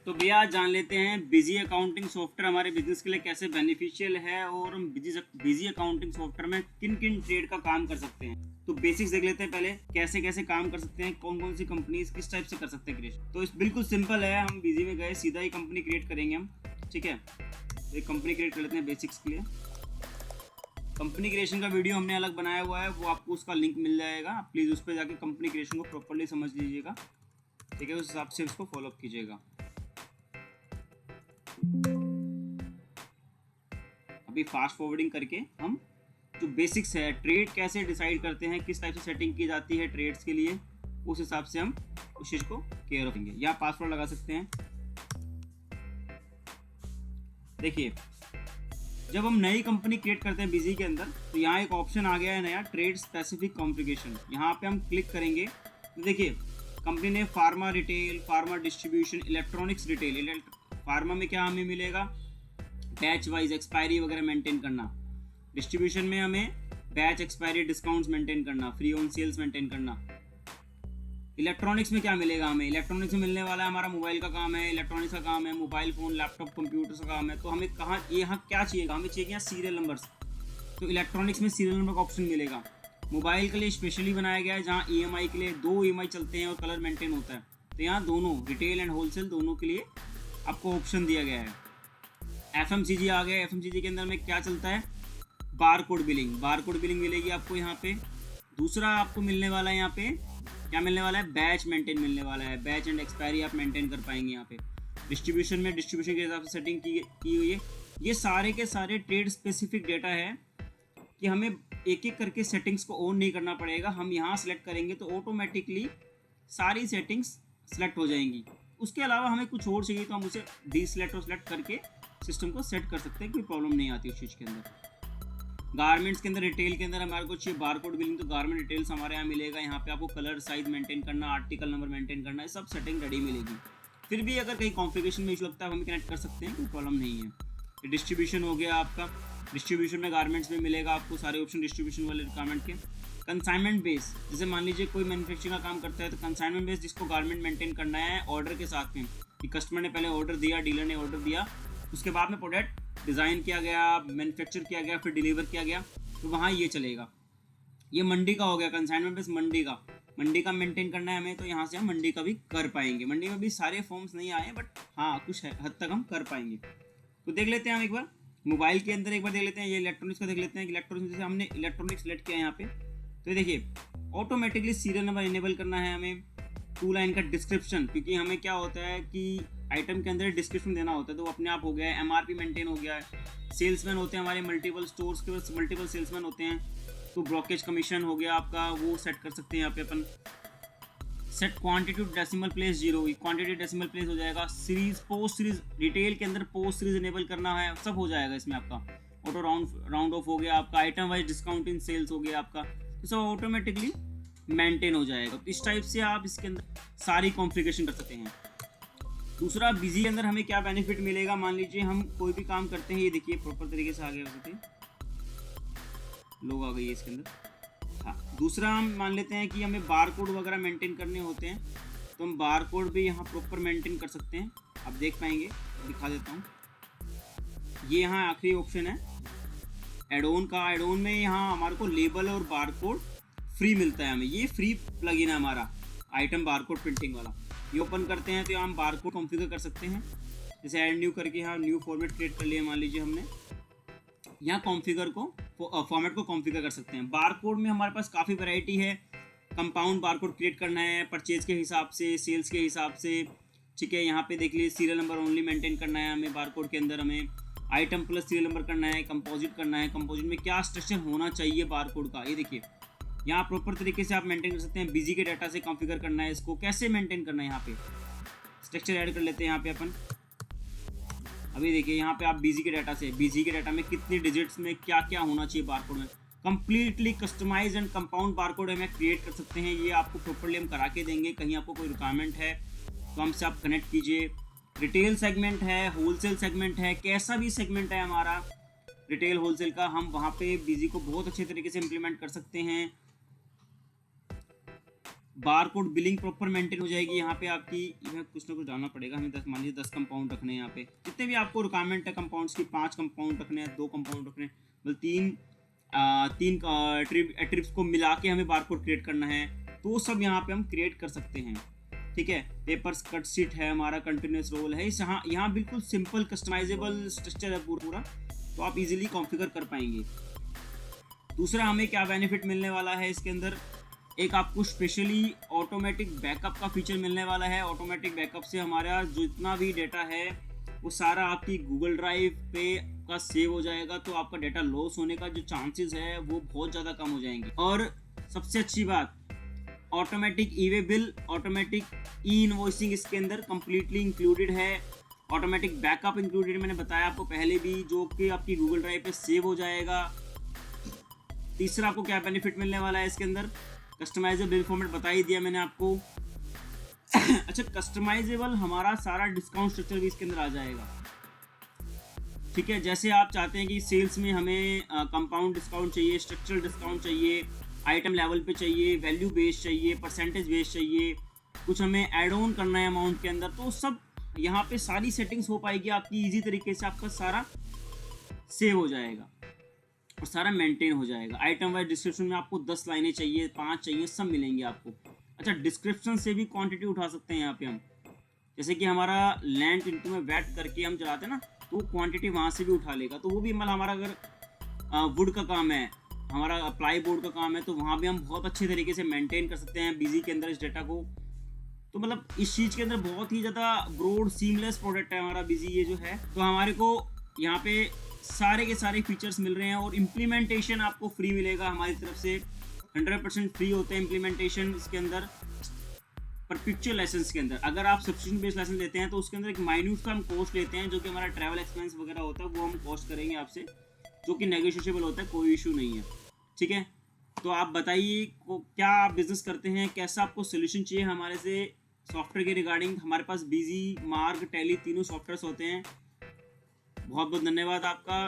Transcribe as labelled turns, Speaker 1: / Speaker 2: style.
Speaker 1: तो भैया आज जान लेते हैं बिजी अकाउंटिंग सॉफ्टवेयर हमारे बिजनेस के लिए कैसे बेनिफिशियल है और हम बिजी अकाउंटिंग सॉफ्टवेयर में किन किन ट्रेड का काम कर सकते हैं। तो बेसिक्स देख लेते हैं पहले, कैसे कैसे काम कर सकते हैं, कौन कौन सी कंपनीज किस टाइप से कर सकते हैं क्रिएट। तो इस बिल्कुल सिंपल है, हम बिजी में गए सीधा ही कंपनी क्रिएट करेंगे हम। ठीक है, एक कंपनी क्रिएट कर लेते हैं बेसिक्स के लिए। कंपनी क्रिएशन का वीडियो हमने अलग बनाया हुआ है, वो आपको उसका लिंक मिल जाएगा। प्लीज़ उस पर जाके कंपनी क्रिएशन को प्रॉपरली समझ लीजिएगा। ठीक है, उस हिसाब से उसको फॉलोअप कीजिएगा। अभी फास्ट फॉरवर्डिंग करके हम जो बेसिक्स है, ट्रेड कैसे डिसाइड करते हैं, किस टाइप से सेटिंग की जाती है ट्रेड्स के लिए, उस हिसाब से हम उस चीज़ को केयर रखेंगे। या पासवर्ड लगा सकते हैं। देखिए, जब हम नई कंपनी क्रिएट करते हैं बिजी के अंदर, तो यहाँ एक ऑप्शन आ गया है नया, ट्रेड स्पेसिफिक कॉन्फ़िगरेशन। यहाँ पे हम क्लिक करेंगे तो देखिए कंपनी ने pharma retail, pharma distribution, electronics retail. Pharma में क्या हमें मिलेगा, बैच वाइज एक्सपायरी वगैरह मेंटेन करना। डिस्ट्रीब्यूशन में हमें बैच एक्सपायरी डिस्काउंट्स मेंटेन करना, फ्री ऑन सेल्स मेंटेन करना। इलेक्ट्रॉनिक्स में क्या मिलेगा हमें, इलेक्ट्रॉनिक्स में मिलने वाला है हमारा मोबाइल का काम है, इलेक्ट्रॉनिक्स का काम है, मोबाइल फ़ोन, लैपटॉप, कंप्यूटर का काम है। तो हमें कहाँ यहाँ क्या चाहिए, हमें चाहिए यहाँ सीरियल नंबर्स। तो इलेक्ट्रॉनिक्स में सीरियल नंबर का ऑप्शन मिलेगा। मोबाइल के लिए स्पेशली बनाया गया है, जहाँ EMI के लिए 2 EMI चलते हैं और कलर मेंटेन होता है। तो यहाँ दोनों रिटेल एंड होलसेल दोनों के लिए आपको ऑप्शन दिया गया है। FMCG आ गया। FMCG के अंदर में क्या चलता है, बारकोड बिलिंग। बारकोड बिलिंग मिलेगी आपको यहाँ पे। दूसरा आपको मिलने वाला है यहाँ पे, क्या मिलने वाला है, बैच मेंटेन मिलने वाला है। बैच एंड एक्सपायरी आप मेंटेन कर पाएंगे यहाँ पे। डिस्ट्रीब्यूशन में डिस्ट्रीब्यूशन के हिसाब से सेटिंग की हुई है। ये सारे के सारे ट्रेड स्पेसिफिक डेटा है कि हमें एक एक करके सेटिंग्स को ऑन नहीं करना पड़ेगा। हम यहाँ सेलेक्ट करेंगे तो ऑटोमेटिकली सारी सेटिंग्स सेलेक्ट हो जाएंगी। उसके अलावा हमें कुछ और चाहिए तो हम उसे डीसेलेक्ट और सेलेक्ट करके सिस्टम को सेट कर सकते हैं, कोई प्रॉब्लम नहीं आती उस चीज़ के अंदर। गारमेंट्स के अंदर, रिटेल के अंदर हमारे को चाहिए बारकोड बिलिंग, तो गारमेंट डिटेल्स हमारे यहाँ मिलेगा। यहाँ पे आपको कलर साइज मेंटेन करना, आर्टिकल नंबर मेंटेन करना, ये सब सेटिंग रेडी मिलेगी। फिर भी अगर कहीं कॉन्फ़िगरेशन में इशू लगता है हम कनेक्ट कर सकते हैं, कोई प्रॉब्लम नहीं है। डिस्ट्रीब्यूशन हो गया आपका। डिस्ट्रीब्यूशन में गारमेंट्स में मिलेगा आपको सारे ऑप्शन डिस्ट्रीब्यूशन वाले रिक्वायरमेंट के। कंसाइनमेंट बेस, जैसे मान लीजिए कोई मैन्युफैक्चरिंग का काम करता है तो कंसाइनमेंट बेस जिसको गारमेंट मेंटेन करना है ऑर्डर के साथ में, कि कस्टमर ने पहले ऑर्डर दिया, डीलर ने ऑर्डर दिया, उसके बाद में प्रोडक्ट डिज़ाइन किया गया, मैन्युफैक्चर किया गया, फिर डिलीवर किया गया, तो वहाँ ये चलेगा। ये मंडी का हो गया कंसाइनमेंट बेस। मंडी का मेंटेन करना है हमें, तो यहाँ से हम मंडी का भी कर पाएंगे। मंडी में भी सारे फॉर्म्स नहीं आए, बट हाँ कुछ हद तक हम कर पाएंगे। तो देख लेते हैं हम एक बार मोबाइल के अंदर, एक बार देख लेते हैं ये इलेक्ट्रॉनिक्स का देख लेते हैं। इलेक्ट्रॉनिक्स जैसे हमने इलेक्ट्रॉनिक्स सेलेक्ट किया यहाँ पे, तो ये देखिए ऑटोमेटिकली सीरियल नंबर इनेबल करना है हमें। 2 लाइन का डिस्क्रिप्शन, क्योंकि हमें क्या होता है कि आइटम के अंदर डिस्क्रिप्शन देना होता है, तो वो अपने आप हो गया है। MRP मेंटेन हो गया है। सेल्समैन होते हैं हमारे मल्टीपल स्टोर्स के, मल्टीपल सेल्समैन होते हैं, तो ब्रोकेज कमीशन हो गया आपका, वो सेट कर सकते हैं यहाँ पे अपन। Set quantity decimal place 0, quantity decimal place हो जाएगा। सीरीज, पोस्ट सीरीज, रिटेल के अंदर पोस्ट सीरीज इनेबल करना है, सब हो जाएगा इसमें आपका। ऑटो राउंड ऑफ हो गया आपका। Item wise discount in sales हो गया आपका, तो सब ऑटोमेटिकली मेंटेन हो जाएगा। तो इस टाइप से आप इसके अंदर सारी कॉन्फ़िगरेशन कर सकते हैं। दूसरा, बिजी के अंदर हमें क्या बेनिफिट मिलेगा, मान लीजिए हम कोई भी काम करते हैं, ये देखिए प्रॉपर तरीके से आ गया, वैसे लोग आ गई है इसके अंदर। हाँ, दूसरा हम मान लेते हैं कि हमें बार कोड वगैरह मेंटेन करने होते हैं, तो हम बार कोड भी यहाँ प्रॉपर मेंटेन कर सकते हैं। आप देख पाएंगे, दिखा देता हूँ। ये यहाँ आखिरी ऑप्शन है एडोन का। एडोन में यहाँ हमारे को लेबल और बार कोड फ्री मिलता है हमें। ये फ्री प्लगइन है हमारा आइटम बार कोड प्रिंटिंग वाला। ये ओपन करते हैं तो हम बार कोड कॉन्फ़िगर कर सकते हैं। जैसे ऐड न्यू करके यहाँ न्यू फॉर्मेट क्रिएट कर लिया मान लीजिए हमने, यहाँ कॉन्फ़िगर को फॉर्मेट को कॉन्फ़िगर कर सकते हैं। बार कोड में हमारे पास काफ़ी वैरायटी है। कंपाउंड बार कोड क्रिएट करना है परचेज के हिसाब से, सेल्स के हिसाब से। ठीक है, यहाँ पे देख लीजिए सीरियल नंबर ओनली मेंटेन करना है हमें बार कोड के अंदर। हमें आइटम प्लस सीरियल नंबर करना है, कंपोजिट करना है। कंपोजिट में क्या स्ट्रक्चर होना चाहिए बार कोड का, ये देखिए यहाँ प्रॉपर तरीके से आप मेंटेन कर सकते हैं। बिजी के डाटा से कॉन्फ़िगर करना है, इसको कैसे मेंटेन करना है, यहाँ पे स्ट्रक्चर ऐड कर लेते हैं यहाँ पे अपन। अभी देखिए यहाँ पे आप बिजी के डाटा से, बिजी के डाटा में कितने डिजिट्स में क्या क्या होना चाहिए बारकोड में, completely customise and compound barcode हमें क्रिएट कर सकते हैं। ये आपको प्रॉपरली हम करा के देंगे। कहीं आपको कोई रिक्वायरमेंट है तो हमसे आप कनेक्ट कीजिए। रिटेल सेगमेंट है, होलसेल सेगमेंट है, कैसा भी सेगमेंट है हमारा रिटेल होलसेल का, हम वहाँ पे बिजी को बहुत अच्छे तरीके से इम्प्लीमेंट कर सकते हैं। Bar code billing proper maintain हो जाएगी। यहाँ पे आपकी कुछ ना कुछ डालना पड़ेगा हमें। मान लीजिए 10 कंपाउंड रखने हैं यहाँ पे, जितने भी आपको रिक्वायरमेंट है कंपाउंड्स की, 5 कंपाउंड रखने हैं, 2 कंपाउंड रखने हैं, मतलब तीन एट्रिब्यूट्स को मिला के हमें बार कोड क्रिएट करना है, तो सब यहाँ पे हम क्रिएट कर सकते हैं। ठीक है, पेपर्स कट शीट है हमारा, कंटिन्यूस रोल है, यहाँ बिल्कुल सिंपल कस्टमाइजेबल स्ट्रक्चर है पूरा, तो आप इजीली कॉन्फ़िगर कर पाएंगे। दूसरा हमें क्या बेनिफिट मिलने वाला है इसके अंदर, एक आपको स्पेशली ऑटोमेटिक बैकअप का फीचर मिलने वाला है। ऑटोमेटिक बैकअप से हमारा जितना भी डेटा है वो सारा आपकी गूगल ड्राइव पे का सेव हो जाएगा, तो आपका डेटा लॉस होने का जो चांसेस है वो बहुत ज़्यादा कम हो जाएंगे। और सबसे अच्छी बात, ऑटोमेटिक ई वे बिल, ऑटोमेटिक ई इनवॉइसिंग इसके अंदर कंप्लीटली इंक्लूडेड है। ऑटोमेटिक बैकअप इंक्लूडेड, मैंने बताया आपको पहले भी, जो कि आपकी गूगल ड्राइव पे सेव हो जाएगा। तीसरा आपको क्या बेनिफिट मिलने वाला है इसके अंदर, कस्टमाइजेबल बिल फॉर्मेट बता ही दिया मैंने आपको। अच्छा, कस्टमाइजेबल हमारा सारा डिस्काउंट स्ट्रक्चर भी इसके अंदर आ जाएगा। ठीक है, जैसे आप चाहते हैं कि सेल्स में हमें कंपाउंड डिस्काउंट चाहिए, स्ट्रक्चरल डिस्काउंट चाहिए, आइटम लेवल पे चाहिए, वैल्यू बेस्ड चाहिए, परसेंटेज बेस्ड चाहिए, कुछ हमें ऐड ऑन करना है अमाउंट के अंदर, तो सब यहाँ पे सारी सेटिंग्स हो पाएगी आपकी इजी तरीके से। आपका सारा सेव हो जाएगा और सारा मेंटेन हो जाएगा। आइटम वाइज डिस्क्रिप्शन में आपको 10 लाइनें चाहिए, 5 चाहिए, सब मिलेंगे आपको। अच्छा, डिस्क्रिप्शन से भी क्वांटिटी उठा सकते हैं यहाँ पे हम, जैसे कि हमारा लैंड इंटू में वेट करके हम चलाते हैं ना, तो क्वांटिटी वहाँ से भी उठा लेगा। तो वो भी मतलब हमारा अगर वुड का काम है, हमारा प्लाई बोर्ड का काम है, तो वहाँ भी हम बहुत अच्छे तरीके से मेंटेन कर सकते हैं बिजी के अंदर इस डेटा को। तो मतलब इस चीज़ के अंदर बहुत ही ज़्यादा ब्रॉड सीमलेस प्रोडक्ट है हमारा बिजी ये जो है। तो हमारे को यहाँ पे सारे के सारे फीचर्स मिल रहे हैं और इम्प्लीमेंटेशन आपको फ्री मिलेगा हमारी तरफ से, 100% फ्री होते हैं इम्प्लीमेंटेशन इसके अंदर। परपेचुअल लाइसेंस के अंदर अगर आप सब्सक्रिप्शन बेस्ड लाइसेंस लेते हैं तो उसके अंदर एक माइन्यूट का हम कॉस्ट लेते हैं, जो कि हमारा ट्रैवल एक्सपेंस वगैरह होता है, वो हम कॉस्ट करेंगे आपसे, जो कि नेगोशिएबल होता है, कोई इशू नहीं है। ठीक है, तो आप बताइए क्या आप बिजनेस करते हैं, कैसा आपको सोल्यूशन चाहिए हमारे से सॉफ्टवेयर के रिगार्डिंग। हमारे पास बिजी, मार्ग, टैली तीनों सॉफ्टवेयर्स होते हैं। बहुत बहुत धन्यवाद आपका।